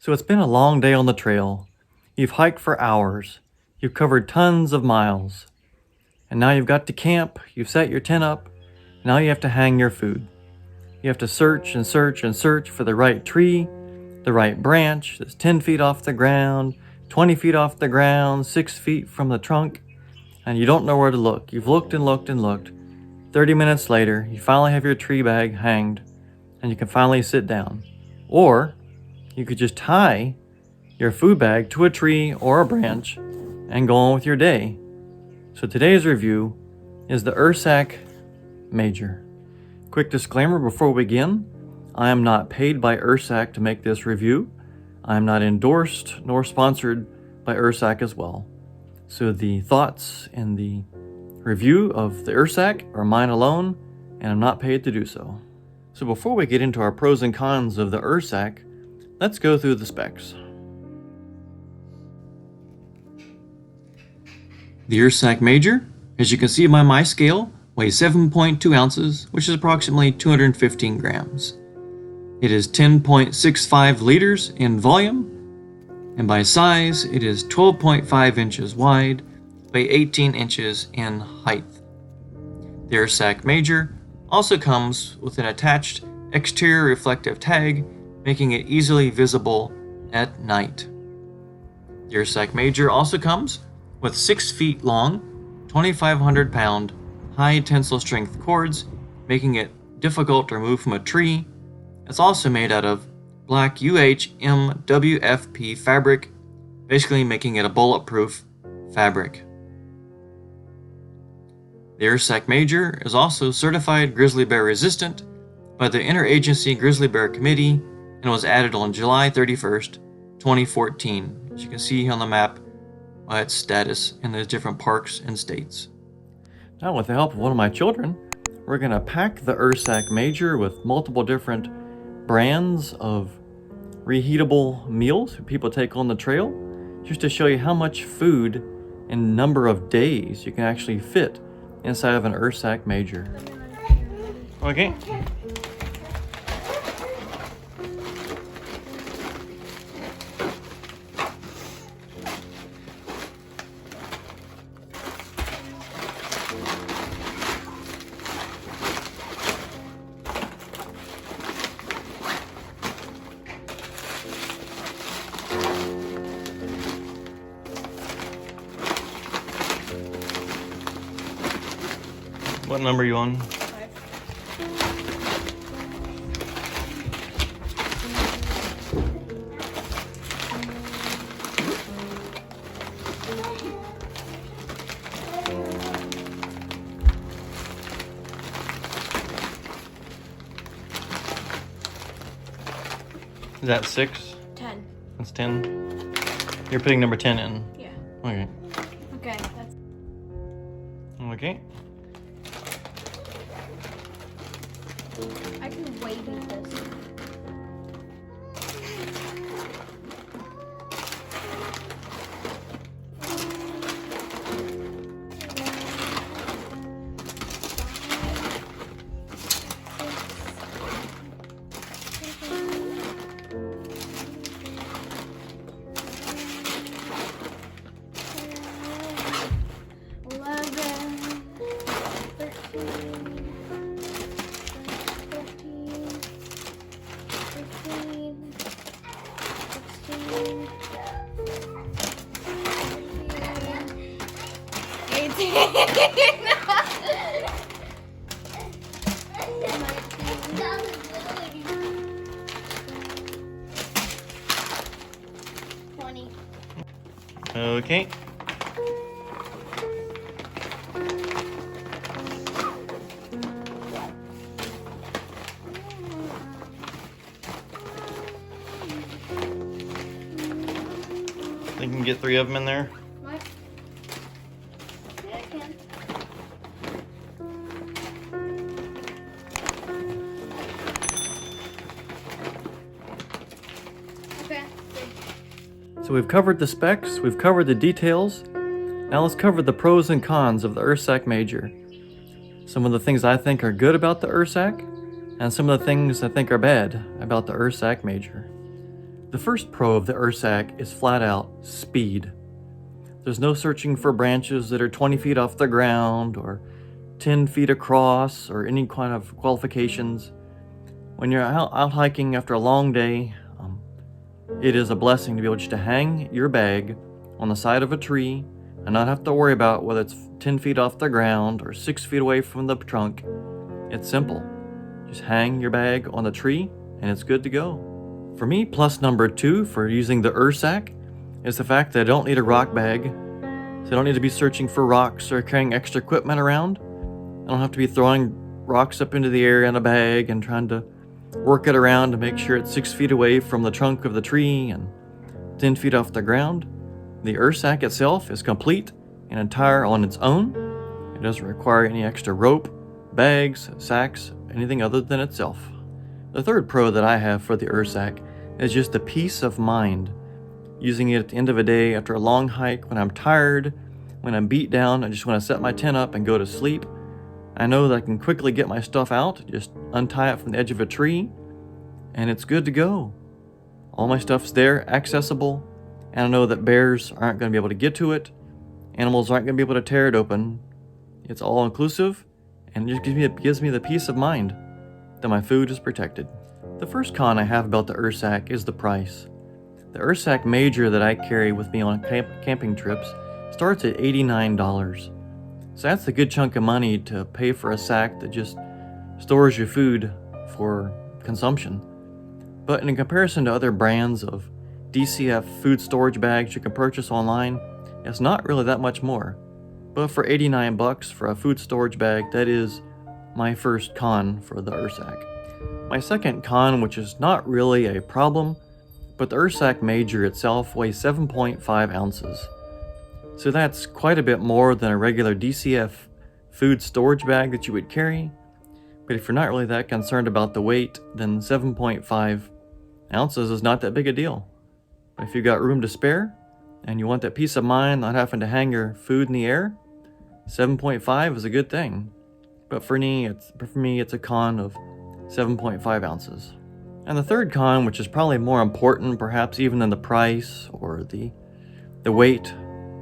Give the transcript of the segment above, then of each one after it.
So it's been a long day on the trail. You've hiked for hours. You've covered tons of miles. And now you've got to camp, you've set your tent up, now you have to hang your food. You have to search and search and search for the right tree, the right branch that's 10 feet off the ground, 20 feet off the ground, 6 feet from the trunk, and you don't know where to look. You've looked and looked and looked. 30 minutes later, you finally have your tree bag hanged, and you can finally sit down. Or you could just tie your food bag to a tree or a branch and go on with your day. So today's review is the Ursack Major. Quick disclaimer before we begin, I am not paid by Ursack to make this review. I am not endorsed nor sponsored by Ursack as well. So the thoughts in the review of the Ursack are mine alone, and I'm not paid to do so. So before we get into our pros and cons of the Ursack, let's go through the specs. The Ursack Major, as you can see by my scale, weighs 7.2 ounces, which is approximately 215 grams. It is 10.65 liters in volume, and by size, it is 12.5 inches wide by 18 inches in height. The Ursack Major also comes with an attached exterior reflective tag, making it easily visible at night. The Ursack Major also comes with 6 feet long, 2,500 pound high tensile strength cords, making it difficult to remove from a tree. It's also made out of black UHMWFP fabric, basically making it a bulletproof fabric. The Ursack Major is also certified grizzly bear resistant by the Interagency Grizzly Bear Committee and was added on July 31st, 2014. As you can see on the map by its status in those different parks and states. Now, with the help of one of my children, we're going to pack the Ursack Major with multiple different brands of reheatable meals people take on the trail, just to show you how much food and number of days you can actually fit inside of an Ursack Major. Okay. What number are you on? 5. Is that 6? 10. That's 10? You're putting number 10 in? Yeah. Okay. Okay, that's... Okay. I can wave at this. Okay. Think you can get 3 of them in there? What? Yeah, I can. Okay. So we've covered the specs, we've covered the details. Now let's cover the pros and cons of the Ursack Major. Some of the things I think are good about the Ursack, and some of the things I think are bad about the Ursack Major. The first pro of the Ursack is flat out speed. There's no searching for branches that are 20 feet off the ground or 10 feet across or any kind of qualifications. When you're out hiking after a long day, it is a blessing to be able just to hang your bag on the side of a tree and not have to worry about whether it's 10 feet off the ground or 6 feet away from the trunk. It's simple. Just hang your bag on the tree and it's good to go. For me, plus number 2 for using the Ursack is the fact that I don't need a rock bag. So I don't need to be searching for rocks or carrying extra equipment around. I don't have to be throwing rocks up into the air in a bag and trying to work it around to make sure it's 6 feet away from the trunk of the tree and 10 feet off the ground. The Ursack itself is complete and entire on its own. It doesn't require any extra rope, bags, sacks, anything other than itself. The third pro that I have for the Ursack is just the peace of mind. Using it at the end of a day after a long hike, when I'm tired, when I'm beat down, I just want to set my tent up and go to sleep. I know that I can quickly get my stuff out, just untie it from the edge of a tree, and it's good to go. All my stuff's there, accessible, and I know that bears aren't going to be able to get to it. Animals aren't going to be able to tear it open. It's all inclusive, and it just gives me the peace of mind that my food is protected. The first con I have about the Ursack is the price. The Ursack Major that I carry with me on camping trips starts at $89. So that's a good chunk of money to pay for a sack that just stores your food for consumption. But in comparison to other brands of DCF food storage bags you can purchase online, it's not really that much more. But for $89 for a food storage bag, that is my first con for the Ursack. My second con, which is not really a problem, but the Ursack Major itself weighs 7.5 ounces. So that's quite a bit more than a regular DCF food storage bag that you would carry. But if you're not really that concerned about the weight, then 7.5 ounces is not that big a deal. But if you've got room to spare and you want that peace of mind not having to hang your food in the air, 7.5 is a good thing. But for me, it's a con of 7.5 ounces. And the third con, which is probably more important perhaps even than the price or the weight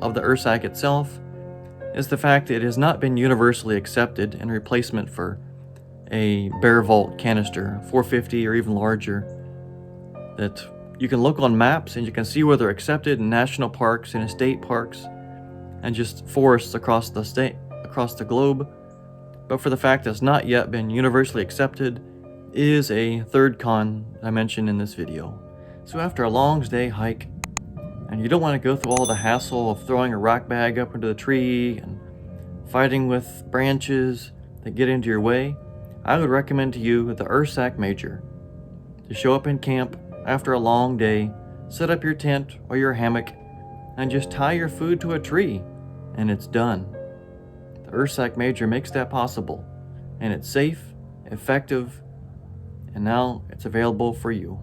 of the Ursack itself, is the fact that it has not been universally accepted in replacement for a Bear Vault canister, 450 or even larger, that you can look on maps and you can see where they're accepted in national parks and state parks and just forests across the globe. But for the fact that it's not yet been universally accepted is a third con I mentioned in this video. So after a long day hike, and you don't want to go through all the hassle of throwing a rock bag up into the tree and fighting with branches that get into your way, I would recommend to you the Ursack Major. To show up in camp after a long day, set up your tent or your hammock, and just tie your food to a tree, and it's done. The Ursack Major makes that possible, and it's safe, effective, and now it's available for you.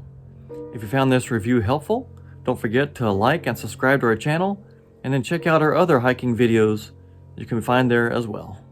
If you found this review helpful, don't forget to like and subscribe to our channel, and then check out our other hiking videos you can find there as well.